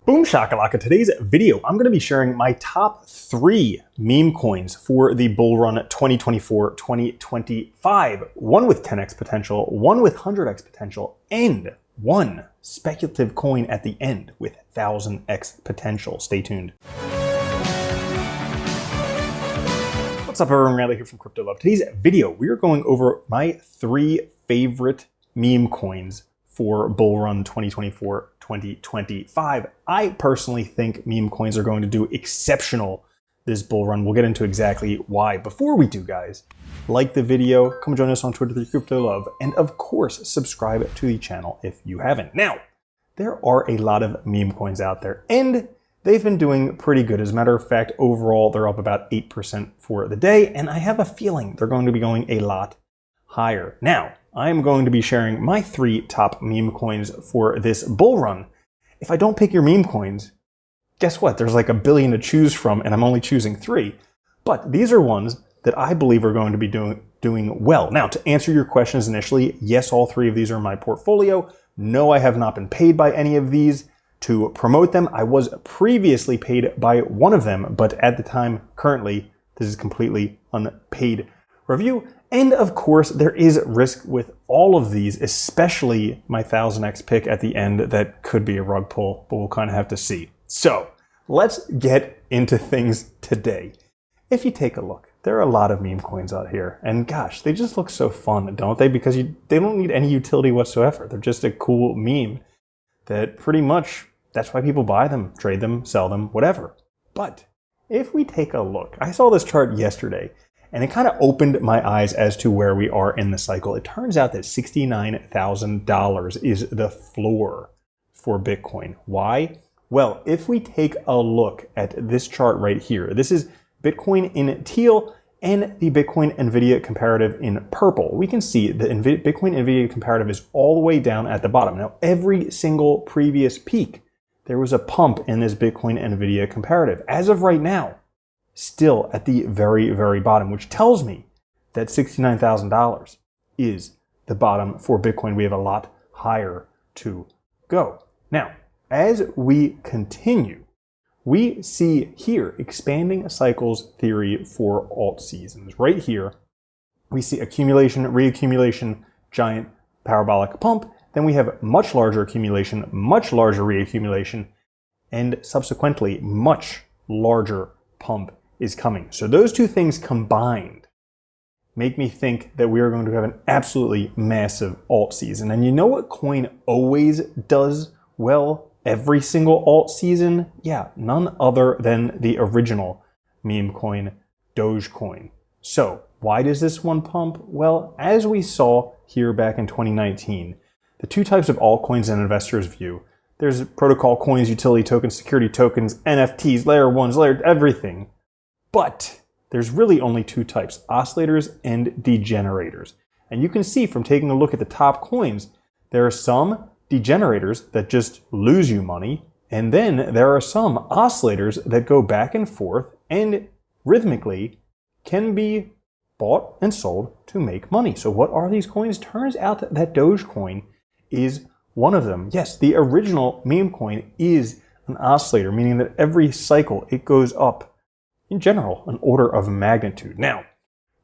Boom shakalaka. Today's video, I'm going to be sharing my top 3 meme coins for the bull run 2024-2025. One with 10x potential, one with 100x potential, and one speculative coin at the end with 1000x potential. Stay tuned. What's up everyone, Riley here from Crypto Love. Today's video, we are going over my 3 favorite meme coins for bull run 2024-2025. I personally think meme coins are going to do exceptional this bull run. We'll get into exactly why. Before we do, guys, like the video, come join us on Twitter through Crypto Love, and of course, subscribe to the channel if you haven't. Now, there are a lot of meme coins out there, and they've been doing pretty good. As a matter of fact, overall, they're up about 8% for the day, and I have a feeling they're going to be going a lot higher. Now, I'm going to be sharing my 3 top meme coins for this bull run. If I don't pick your meme coins, guess what? There's like a billion to choose from, and I'm only choosing 3. But these are ones that I believe are going to be doing well. Now, to answer your questions initially, yes, all 3 of these are in my portfolio. No, I have not been paid by any of these to promote them. I was previously paid by one of them, but at the time, currently, this is completely unpaid review. And of course, there is risk with all of these, especially my 1000x pick at the end that could be a rug pull, but we'll kind of have to see. So let's get into things today. If you take a look, there are a lot of meme coins out here, and gosh, they just look so fun, don't they? Because they don't need any utility whatsoever. They're just a cool meme that pretty much, that's why people buy them, trade them, sell them, whatever. But if we take a look, I saw this chart yesterday, and it kind of opened my eyes as to where we are in the cycle. It turns out that $69,000 is the floor for Bitcoin. Why? Well, if we take a look at this chart right here, this is Bitcoin in teal and the Bitcoin NVIDIA comparative in purple. We can see the Bitcoin NVIDIA comparative is all the way down at the bottom. Now, every single previous peak, there was a pump in this Bitcoin NVIDIA comparative. As of right now, still at the very, very bottom, which tells me that $69,000 is the bottom for Bitcoin. We have a lot higher to go. Now, as we continue, we see here expanding cycles theory for alt seasons. Right here, we see accumulation, reaccumulation, giant parabolic pump. Then we have much larger accumulation, much larger reaccumulation, and subsequently much larger pump is coming. So those two things combined make me think that we are going to have an absolutely massive alt season. And you know what coin always does well every single alt season? Yeah, none other than the original meme coin, Dogecoin. So why does this one pump? Well, as we saw here back in 2019, the 2 types of altcoins an investors view. There's protocol coins, utility tokens, security tokens, NFTs, layer 1s, layer everything. But there's really only 2 types, oscillators and degenerators. And you can see from taking a look at the top coins, there are some degenerators that just lose you money, and then there are some oscillators that go back and forth and rhythmically can be bought and sold to make money. So what are these coins? Turns out that Dogecoin is one of them. Yes, the original meme coin is an oscillator, meaning that every cycle it goes up, in general, an order of magnitude. Now,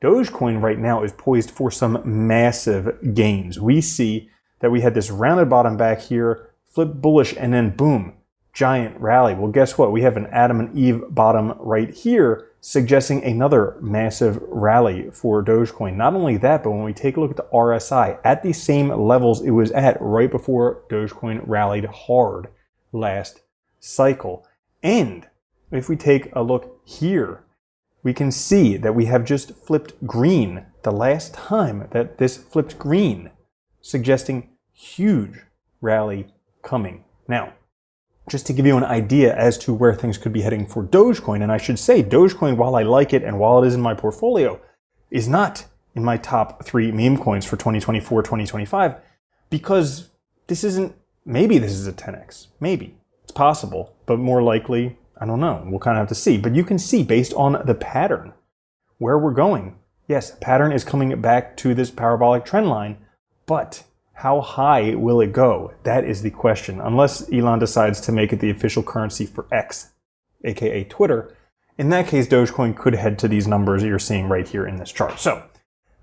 Dogecoin right now is poised for some massive gains. We see that we had this rounded bottom back here, flip bullish, and then boom, giant rally. Well, guess what? We have an Adam and Eve bottom right here, suggesting another massive rally for Dogecoin. Not only that, but when we take a look at the RSI, at the same levels it was at right before Dogecoin rallied hard last cycle. And if we take a look here, we can see that we have just flipped green the last time that this flipped green, suggesting huge rally coming. Now, just to give you an idea as to where things could be heading for Dogecoin, and I should say Dogecoin, while I like it and while it is in my portfolio, is not in my top 3 meme coins for 2024-2025, because this isn't, maybe this is a 10x, maybe, it's possible, but more likely, I don't know. We'll kind of have to see. But you can see based on the pattern where we're going. Yes, pattern is coming back to this parabolic trend line, but How high will it go? That is the question. Unless Elon decides to make it the official currency for X, aka Twitter, in that case, Dogecoin could head to these numbers you're seeing right here in this chart. So,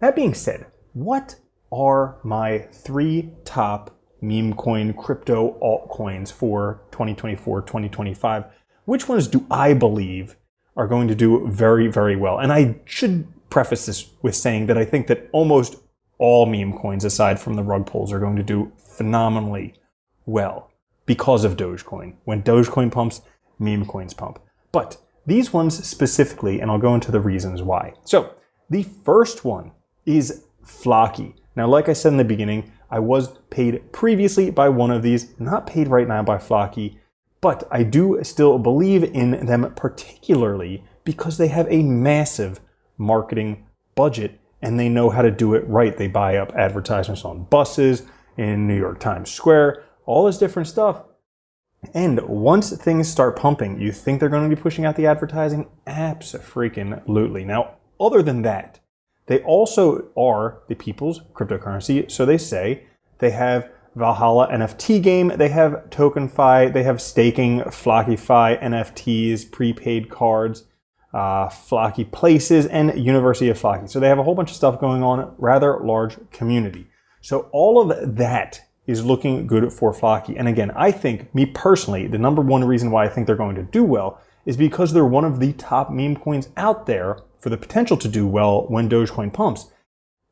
that being said, what are my 3 top meme coin crypto altcoins for 2024, 2025? Which ones do I believe are going to do very, very well? And I should preface this with saying that I think that almost all meme coins, aside from the rug pulls, are going to do phenomenally well because of Dogecoin. When Dogecoin pumps, meme coins pump. But these ones specifically, and I'll go into the reasons why. So the first one is Flocky. Now, like I said in the beginning, I was paid previously by one of these, not paid right now by Flocky, but I do still believe in them particularly because they have a massive marketing budget and they know how to do it right. They buy up advertisements on buses, in New York Times Square, all this different stuff. And once things start pumping, you think they're going to be pushing out the advertising? Abso-freaking-lutely. Now, other than that, they also are the people's cryptocurrency. So they say they have Valhalla NFT game, they have TokenFi, they have staking, FlockyFi, NFTs, prepaid cards, Flocky Places, and University of Flocky. So they have a whole bunch of stuff going on, rather large community. So all of that is looking good for Flocky. And again, I think, me personally, the number one reason why I think they're going to do well is because they're one of the top meme coins out there for the potential to do well when Dogecoin pumps.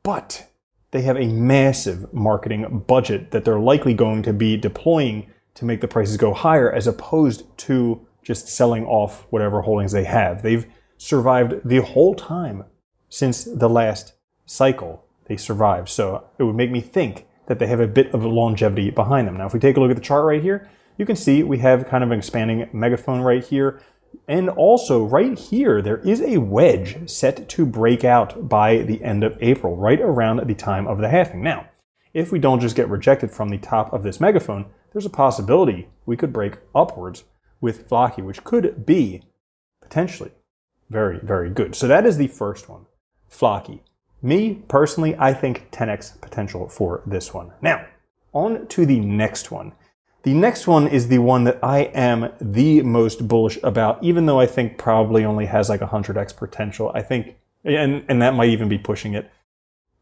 But they have a massive marketing budget that they're likely going to be deploying to make the prices go higher as opposed to just selling off whatever holdings they have. They've survived the whole time since the last cycle they survived. So it would make me think that they have a bit of longevity behind them. Now, if we take a look at the chart right here, you can see we have kind of an expanding megaphone right here. And also right here, there is a wedge set to break out by the end of April, right around the time of the halving. Now, if we don't just get rejected from the top of this megaphone, there's a possibility we could break upwards with Flocky, which could be potentially very, very good. So that is the first one, Flocky. Me, personally, I think 10x potential for this one. Now, on to the next one. The next one is the one that I am the most bullish about, even though I think probably only has like 100x potential. I think, and that might even be pushing it.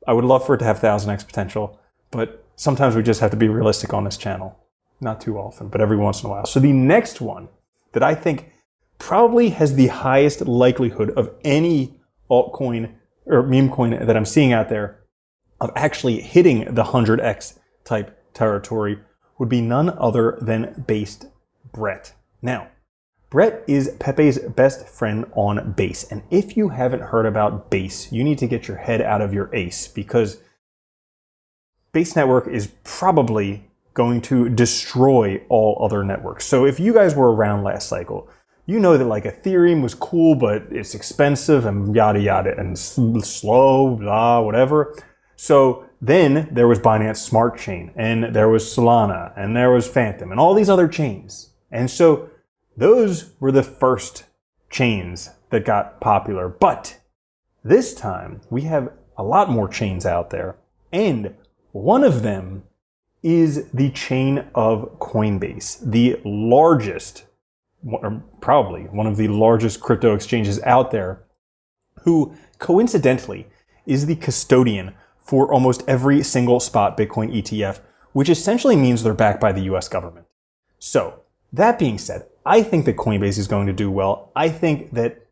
I would love for it to have 1000x potential, but sometimes we just have to be realistic on this channel. Not too often, but every once in a while. So the next one that I think probably has the highest likelihood of any altcoin or meme coin that I'm seeing out there of actually hitting the 100x type territory would be none other than Based Brett. Now, Brett is Pepe's best friend on Base. And if you haven't heard about Base, you need to get your head out of your ace because Base Network is probably going to destroy all other networks. So if you guys were around last cycle, you know that like Ethereum was cool, but it's expensive and yada yada and slow, blah, whatever. So then there was Binance Smart Chain and there was Solana and there was Phantom and all these other chains. And so those were the first chains that got popular. But this time we have a lot more chains out there. And one of them is the chain of Coinbase, the largest, or probably one of the largest crypto exchanges out there, who coincidentally is the custodian for almost every single spot Bitcoin ETF, which essentially means they're backed by the US government. So that being said, I think that Coinbase is going to do well. I think that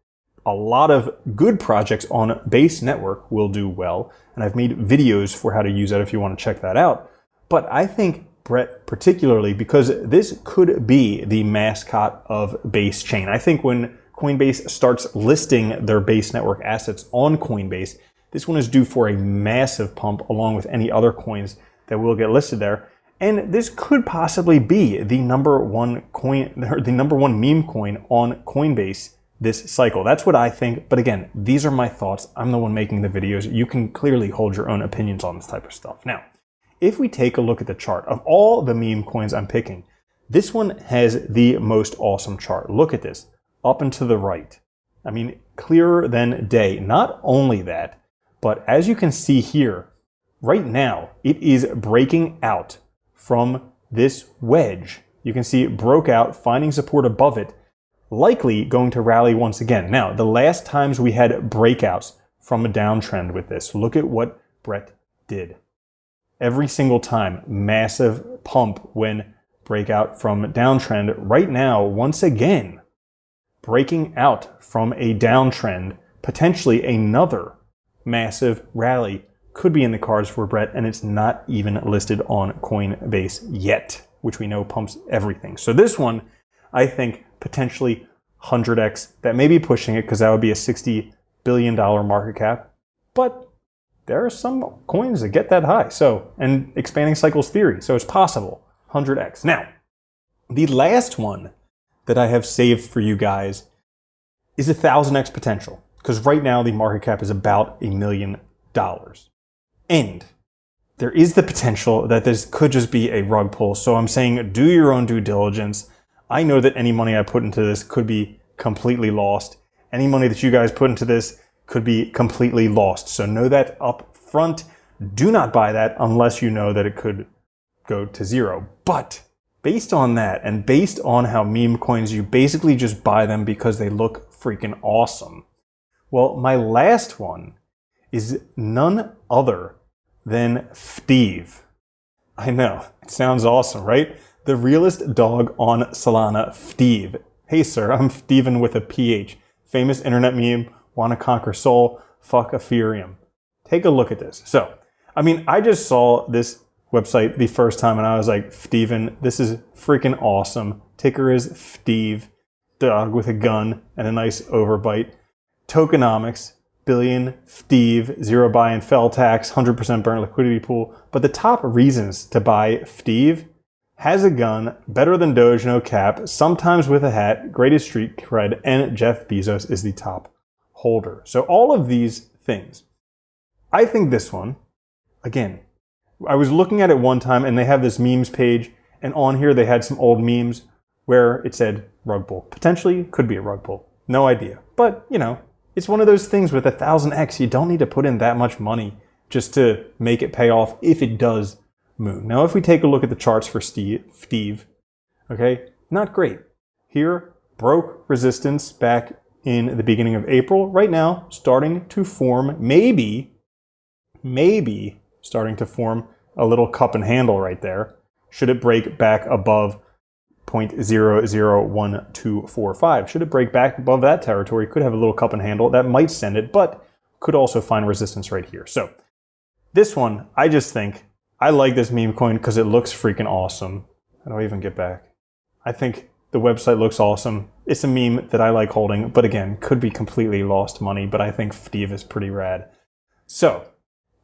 a lot of good projects on Base Network will do well. And I've made videos for how to use that if you want to check that out. But I think Brett particularly, because this could be the mascot of Base Chain. I think when Coinbase starts listing their Base Network assets on Coinbase, this one is due for a massive pump along with any other coins that will get listed there. And this could possibly be the number one coin, or the number one meme coin on Coinbase this cycle. That's what I think. But again, these are my thoughts. I'm the one making the videos. You can clearly hold your own opinions on this type of stuff. Now, if we take a look at the chart of all the meme coins I'm picking, this one has the most awesome chart. Look at this, up and to the right. I mean, clearer than day. Not only that, but as you can see here, right now, it is breaking out from this wedge. You can see it broke out, finding support above it, likely going to rally once again. Now, the last times we had breakouts from a downtrend with this, look at what Brett did. Every single time, massive pump when breakout from downtrend. Right now, once again, breaking out from a downtrend, potentially another massive rally could be in the cards for Brett, and it's not even listed on Coinbase yet, which we know pumps everything. So this one, I think, potentially 100x. That may be pushing it because that would be a $60 billion market cap. But there are some coins that get that high. So, and expanding cycles theory. So it's possible, 100x. Now, the last one that I have saved for you guys is 1,000x potential. Because right now the market cap is about $1 million. And there is the potential that this could just be a rug pull. So I'm saying do your own due diligence. I know that any money I put into this could be completely lost. Any money that you guys put into this could be completely lost. So know that up front. Do not buy that unless you know that it could go to zero. But based on that and based on how meme coins, you basically just buy them because they look freaking awesome. Well, my last one is none other than Steve. I know, it sounds awesome, right? The realest dog on Solana, Steve. Hey sir, I'm Steven with a PH. Famous internet meme, wanna conquer Sol, fuck Ethereum. Take a look at this. So, I mean, I just saw this website the first time and I was like, Steven, this is freaking awesome. Ticker is Steve, dog with a gun and a nice overbite. Tokenomics, billion, Steve, zero buy and fell tax, 100% burnt liquidity pool. But the top reasons to buy Steve: has a gun, better than Doge, no cap, sometimes with a hat, greatest street cred, and Jeff Bezos is the top holder. So all of these things. I think this one, again, I was looking at it one time and they have this memes page, and on here they had some old memes where it said rug pull. Potentially could be a rug pull. No idea. But, you know, it's one of those things with 1,000x, you don't need to put in that much money just to make it pay off if it does move. Now, if we take a look at the charts for Steve, okay, not great. Here, broke resistance back in the beginning of April. Right now, starting to form, maybe starting to form a little cup and handle right there. Should it break back above 0.001245. Should it break back above that territory, could have a little cup and handle. That might send it, but could also find resistance right here. So this one, I just think, I like this meme coin because it looks freaking awesome. How do I even get back? I think the website looks awesome. It's a meme that I like holding, but again, could be completely lost money, but I think Steve is pretty rad. So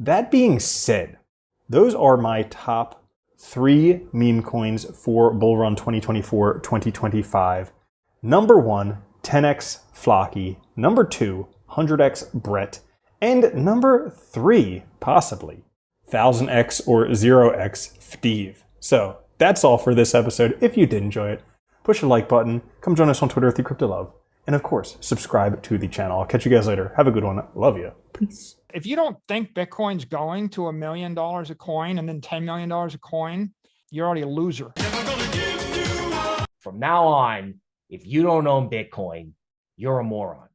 that being said, those are my top 3 meme coins for Bull Run 2024-2025. Number 1, 10x Flocky. Number 2, 100x Brett. And number 3, possibly, 1000x or 0x Steve. So that's all for this episode. If you did enjoy it, push the like button. Come join us on Twitter at @CryptoLove. And of course, subscribe to the channel. I'll catch you guys later. Have a good one. Love you. Peace. If you don't think Bitcoin's going to $1 million a coin and then $10 million a coin, you're already a loser. From now on, if you don't own Bitcoin, you're a moron.